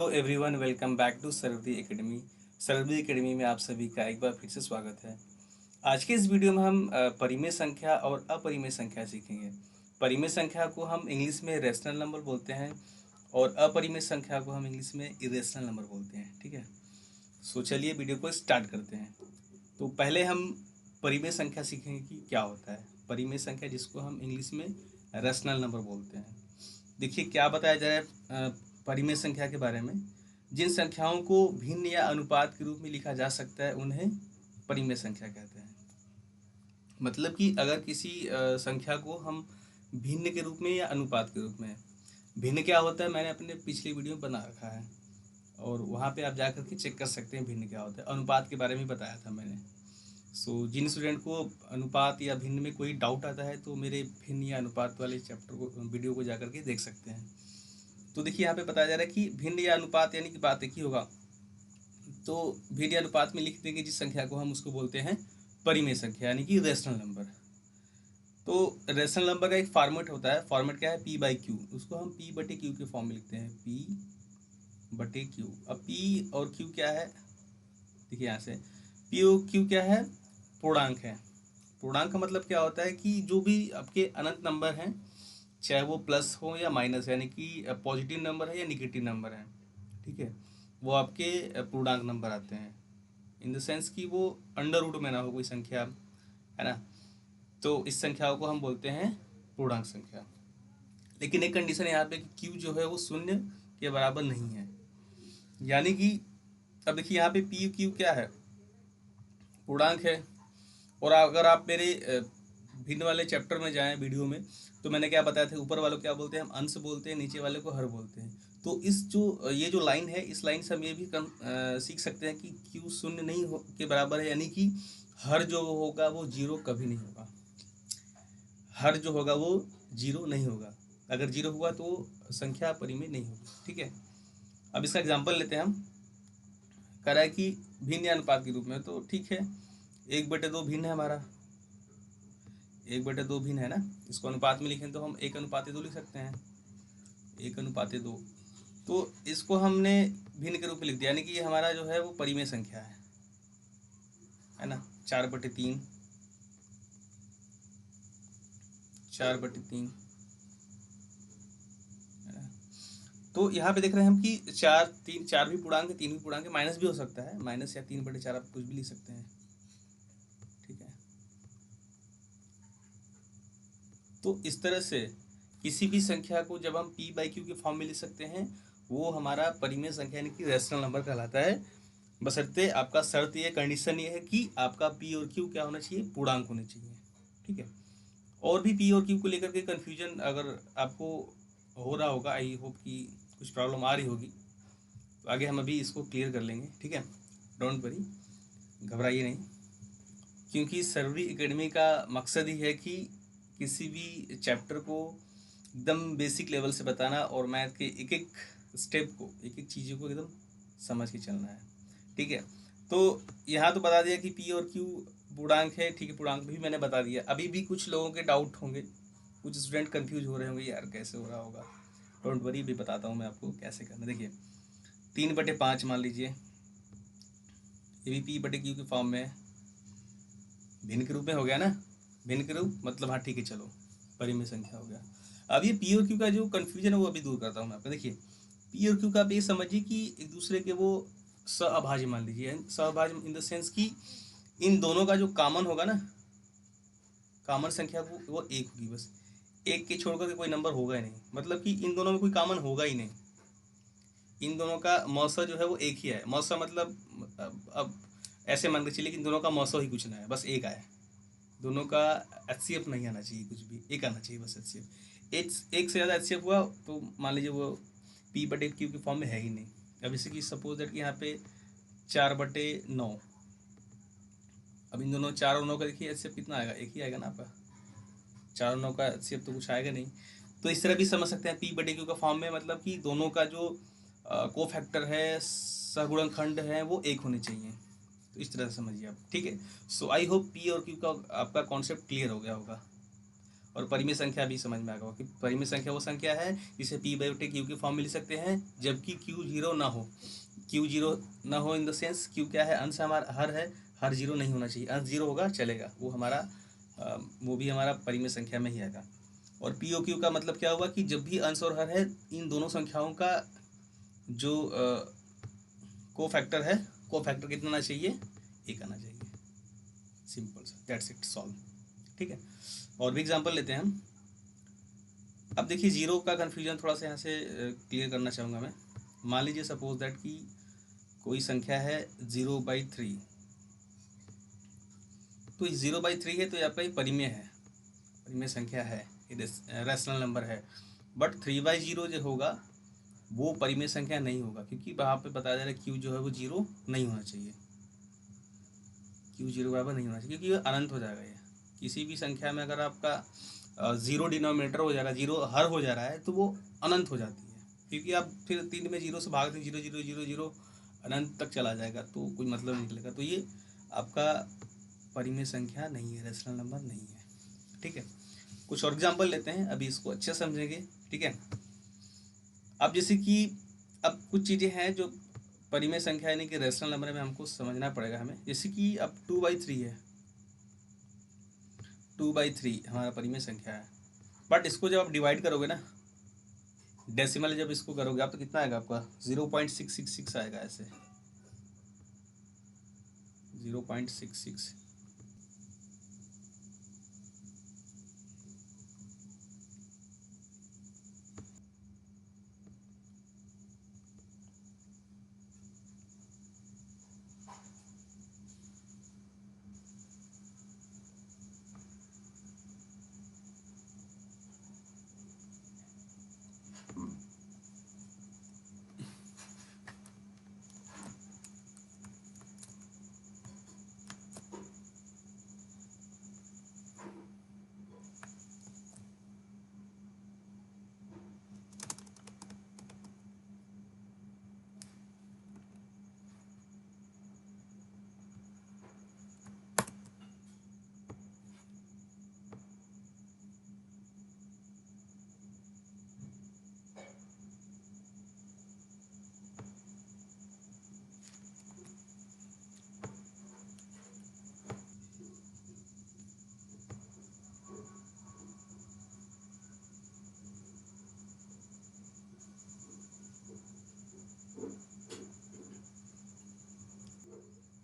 Hello everyone, welcome back to Sarvari Academy. Sarvari Academy में आप सभी का एक बार फिर से स्वागत है। आज के इस वीडियो में हम परिमेय संख्या और अपरिमेय संख्या सीखेंगे। परिमेय संख्या को हम इंग्लिश में रेशनल नंबर बोलते हैं और अपरिमेय संख्या को हम इंग्लिश में इरेशनल नंबर बोलते हैं। ठीक है, सो चलिए वीडियो को स्टार्ट करते हैं। तो पहले हम परिमेय संख्या सीखेंगे कि क्या होता है परिमेय संख्या, जिसको हम इंग्लिश में रेशनल नंबर बोलते हैं। देखिए क्या बताया जा रहा है परिमेय संख्या के बारे में। जिन संख्याओं को भिन्न या अनुपात के रूप में लिखा जा सकता है उन्हें परिमेय संख्या कहते हैं। मतलब कि अगर किसी संख्या को हम भिन्न के रूप में या अनुपात के रूप में, भिन्न क्या होता है मैंने अपने पिछले वीडियो में बना रखा है और वहाँ पे आप जा करके चेक कर सकते हैं भिन्न क्या होता है। अनुपात के बारे में बताया था मैंने। जिन स्टूडेंट को अनुपात या भिन्न में कोई डाउट आता है तो मेरे भिन्न या अनुपात वाले चैप्टर को वीडियो को जा करके देख सकते हैं। तो देखिए यहाँ पे बताया जा रहा है कि भिन्न या अनुपात यानी कि बात एक ही होगा। तो भिन्न या अनुपात में लिख देंगे जिस संख्या को, हम उसको बोलते हैं परिमेय संख्या यानी कि रेशनल नंबर। तो रेशनल नंबर का एक फॉर्मेट होता है। फॉर्मेट क्या है? P by Q. उसको हम पी बटे क्यू के फॉर्म में लिखते हैं, पी बटे क्यू। अब पी और क्यू क्या है? देखिए यहाँ से पी और क्यू क्या है? पूर्णांक है। पूर्णांक का मतलब क्या होता है कि जो भी आपके अनंत नंबर हैं, चाहे वो प्लस हो या माइनस, यानी कि पॉजिटिव नंबर है या निगेटिव नंबर है, ठीक है, वो आपके पूर्णांक नंबर आते हैं। इन द सेंस कि वो अंडर रूट में ना हो कोई संख्या, है ना। तो इस संख्याओं को हम बोलते हैं पूर्णांक संख्या। लेकिन एक कंडीशन यहाँ पे कि क्यू जो है वो शून्य के बराबर नहीं है। यानी कि अब देखिए यहाँ पे पी क्यू क्या है? पूर्णांक है। और अगर आप मेरे भिन्न वाले चैप्टर में जाएं वीडियो में, तो मैंने क्या बताया था, ऊपर वालों को क्या बोलते हैं? हम अंश बोलते हैं, नीचे वाले को हर बोलते हैं। तो इस जो ये जो लाइन है, इस लाइन से हम ये भी सीख सकते हैं कि क्यू शून्य नहीं हो के बराबर है, यानी कि हर जो होगा वो जीरो कभी नहीं होगा। हर जो होगा वो जीरो नहीं होगा। अगर जीरो हुआ तो संख्या परिमेय नहीं होगी। ठीक है, अब इसका एग्जाम्पल लेते हैं हम। कह रहा है कि भिन्न या अनुपात के रूप में, तो ठीक है, 1/2 भिन्न है हमारा। 1/2 भिन्न है ना। इसको अनुपात में लिखें तो हम 1:2 लिख सकते हैं, 1:2। तो इसको हमने भिन्न के रूप में लिख दिया, यानी कि ये हमारा जो है वो परिमेय संख्या है ना। 4/3, 4/3, है ना। तो यहाँ पे देख रहे हैं हम कि 4 भी पूर्णांक है, 3 भी पूर्णांक है, माइनस भी हो सकता है, माइनस या 3/4 आप कुछ भी लिख सकते हैं। ठीक है, तो इस तरह से किसी भी संख्या को जब हम पी बाई क्यू के फॉर्म में लिख सकते हैं, वो हमारा परिमेय संख्या यानी कि रैशनल नंबर कहलाता है। बशर्ते आपका शर्त ये, कंडीशन ये है कि आपका पी और क्यू क्या होना चाहिए? पूर्णांक होने चाहिए। ठीक है, और भी पी और क्यू को लेकर के कन्फ्यूजन अगर आपको हो रहा होगा, आई होप कि कुछ प्रॉब्लम आ रही होगी, तो आगे हम अभी इसको क्लियर कर लेंगे। ठीक है, डोंट वरी, घबराइए नहीं, क्योंकि सरवरी एकेडमी का मकसद ही है कि किसी भी चैप्टर को एकदम बेसिक लेवल से बताना और मैथ के एक एक स्टेप को, एक एक चीज़ों को एकदम समझ के चलना है। ठीक है, तो यहाँ तो बता दिया कि पी और क्यू पूर्णांक है। ठीक है, पूर्णांक भी मैंने बता दिया। अभी भी कुछ लोगों के डाउट होंगे, कुछ स्टूडेंट कंफ्यूज हो रहे होंगे, यार कैसे हो रहा होगा। डोंट वरी, भी बताता हूँ मैं आपको कैसे करना। देखिए 3/5 मान लीजिए, ये भी पी बटे क्यू के फॉर्म में है, भिन्न के रूप में हो गया ना। भिन्न के रूप मतलब, हाँ ठीक है, चलो परिमेय संख्या हो गया। अब ये पी और क्यू का जो कन्फ्यूजन है वो अभी दूर करता हूँ मैं आपका। देखिए पी और क्यू का आप ये समझिए कि एक दूसरे के वो सहअभाज्य मान लीजिए। सहअभाज्य इन द सेंस कि इन दोनों का जो कॉमन होगा ना, कॉमन संख्या वो एक होगी बस। एक के छोड़ करके कोई नंबर होगा ही नहीं, मतलब कि इन दोनों में कोई कॉमन होगा ही नहीं। इन दोनों का मौसा जो है वो एक ही है। मौसा मतलब अब ऐसे मान के चलिए कि इन दोनों का मौसा ही कुछ ना है, बस एक आए। दोनों का एचसीएफ नहीं आना चाहिए, कुछ भी एक आना चाहिए बस एचसीएफ। एक से ज़्यादा एचसीएफ हुआ तो मान लीजिए वो पी बटे क्यू के फॉर्म में है ही नहीं। अब इसे कि सपोज दैट कि यहाँ पे 4/9। अब इन दोनों 4 और 9 का देखिए एचसीएफ कितना आएगा? एक ही आएगा ना आपका। 4 और 9 का एचसीएफ तो कुछ आएगा नहीं। तो इस तरह भी समझ सकते हैं पी बटे क्यू का फॉर्म में, मतलब कि दोनों का जो को फैक्टर है, सहगुणनखंड है, वो एक होने चाहिए। तो इस तरह से समझिए आप। ठीक है, सो आई होप पी और क्यू का आपका कॉन्सेप्ट क्लियर हो गया होगा। और परिमेय संख्या भी समझ में आ गया कि परिमेय संख्या वो संख्या है जिसे p बाई बटे क्यू की फॉर्म में लिख सकते हैं जबकि क्यू जीरो ना हो। क्यू जीरो ना हो इन द सेंस क्यू क्या है, अंश हमारा हर है, हर जीरो नहीं होना चाहिए, अंश जीरो होगा चलेगा, वो हमारा वो भी हमारा परिमेय संख्या में ही आएगा। और पी ओ क्यू का मतलब क्या हुआ कि जब भी अंश और हर है इन दोनों संख्याओं का जो को फैक्टर है, को फैक्टर कितना आना चाहिए, एक आना चाहिए। सिंपल सा, दैट्स इट, सॉल्व। ठीक है, और भी एग्जांपल लेते हैं हम। अब देखिए जीरो का कन्फ्यूजन थोड़ा सा यहाँ से क्लियर करना चाहूँगा मैं। मान लीजिए सपोज दैट कि कोई संख्या है 0/3, तो 0/3 है तो ये आपका ये परिमेय है, परिमेय संख्या है, ये रैशनल नंबर है। बट 3/0 जो होगा वो परिमेय संख्या नहीं होगा, क्योंकि वहाँ पे बताया जा रहा है क्यू जो है वो जीरो नहीं होना चाहिए, क्यू जीरो बराबर नहीं होना चाहिए, क्योंकि ये अनंत हो जाएगा। ये किसी भी संख्या में अगर आपका जीरो डिनोमिनेटर हो जाएगा, जीरो हर हो जा रहा है, तो वो अनंत हो जाती है, क्योंकि आप फिर 3 में जीरो से भाग दें, जीरो जीरो जीरो जीरो अनंत तक चला जाएगा, तो कोई मतलब नहीं निकलेगा। तो ये आपका परिमेय संख्या नहीं है, रैशनल नंबर नहीं है। ठीक है, कुछ और एग्जाम्पल लेते हैं, अभी इसको अच्छे समझेंगे। ठीक है, अब जैसे कि अब कुछ चीज़ें हैं जो परिमेय संख्या यानी कि रैशनल नंबर में हमको समझना पड़ेगा हमें। जैसे कि अब 2/3 है, 2/3 हमारा परिमेय संख्या है, बट इसको जब आप डिवाइड करोगे ना, डेसिमल जब इसको करोगे आप, तो कितना आएगा आपका 0.666 आएगा, ऐसे 0.66।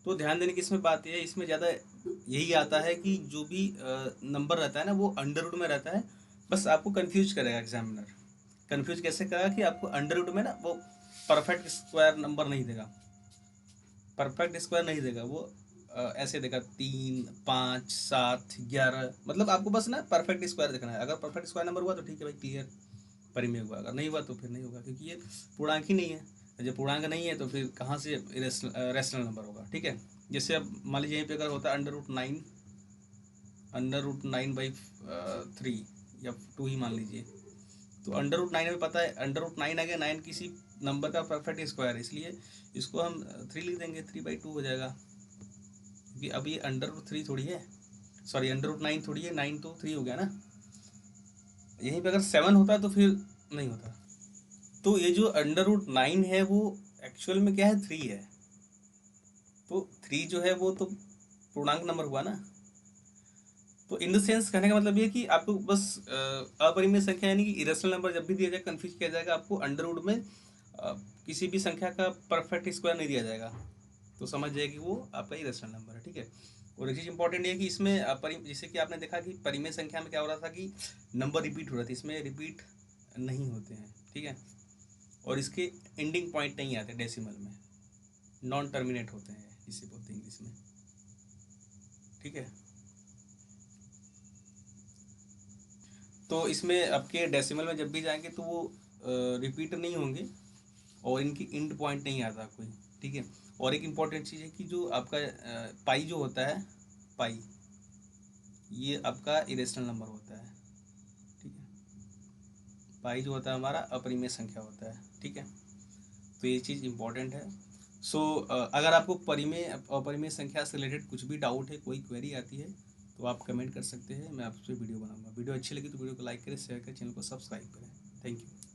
तो ध्यान देने की इसमें बात यह है, इसमें ज़्यादा यही आता है कि जो भी नंबर रहता है ना वो अंडर रूट में रहता है, बस आपको कंफ्यूज करेगा एग्जामिनर। कंफ्यूज कैसे करेगा कि आपको अंडर रूट में ना वो परफेक्ट स्क्वायर नंबर नहीं देगा, परफेक्ट स्क्वायर नहीं देगा वो, ऐसे देगा 3, 5, 7, 11, मतलब आपको बस ना परफेक्ट स्क्वायर देखना है। अगर परफेक्ट स्क्वायर नंबर हुआ तो ठीक है भाई, क्लियर, परिमेय हुआ, अगर नहीं हुआ तो फिर नहीं होगा, क्योंकि ये पूर्णांक ही नहीं है। जब पूर्णांक नहीं है तो फिर कहाँ से रैशनल नंबर होगा। ठीक है, जैसे अब मान लीजिए यहीं पे अगर होता है अंडर रूट 9 या 2 ही मान लीजिए, तो अंडर रूट 9 में पता है अंडर रूट 9 आ गया, 9 किसी नंबर का परफेक्ट स्क्वायर है, इसलिए इसको हम 3 लिख देंगे, 3/2 हो जाएगा, क्योंकि अब ये अंडर रूट 3 थोड़ी है, सॉरी अंडर रूट 9 थोड़ी है, 9 तो 3 हो गया ना। यहीं पे अगर 7 होता तो फिर नहीं होता। तो ये जो अंडर रूट 9 है वो एक्चुअल में क्या है, 3 है। तो 3 जो है वो तो पूर्णांक नंबर हुआ ना। तो इन द सेंस कहने का मतलब ये कि आपको बस अपरिमेय संख्या यानी कि इरेशनल नंबर जब भी दिया जाए कंफ्यूज किया जाएगा, आपको अंडर रूट में किसी भी संख्या का परफेक्ट स्क्वायर नहीं दिया जाएगा, तो समझ जाए कि वो आपका इरेशनल नंबर है। ठीक है, और एक चीज़ इंपॉर्टेंट ये है कि इसमें जैसे कि आपने देखा कि परिमेय संख्या में क्या हो रहा था कि नंबर रिपीट हो रहा था, इसमें रिपीट नहीं होते हैं। ठीक है, और इसके एंडिंग पॉइंट नहीं आते डेसिमल में, नॉन टर्मिनेट होते हैं जिसे बोलते हैं इंग्लिश में। ठीक है, तो इसमें आपके डेसिमल में जब भी जाएंगे तो वो रिपीट नहीं होंगे और इनकी एंड पॉइंट नहीं आता कोई। ठीक है, और एक इम्पॉर्टेंट चीज़ है कि जो आपका पाई जो होता है, पाई ये आपका इरेशनल नंबर होता है। ठीक है, पाई जो होता है हमारा अपरिमेय संख्या होता है। ठीक है, तो ये चीज़ इम्पॉर्टेंट है। सो अगर आपको परिमेय अपरिमेय संख्या से रिलेटेड कुछ भी डाउट है, कोई क्वेरी आती है, तो आप कमेंट कर सकते हैं, मैं आप उस पर वीडियो बनाऊंगा। वीडियो अच्छी लगी तो वीडियो को लाइक करें, शेयर करें, चैनल को सब्सक्राइब करें। Thank you.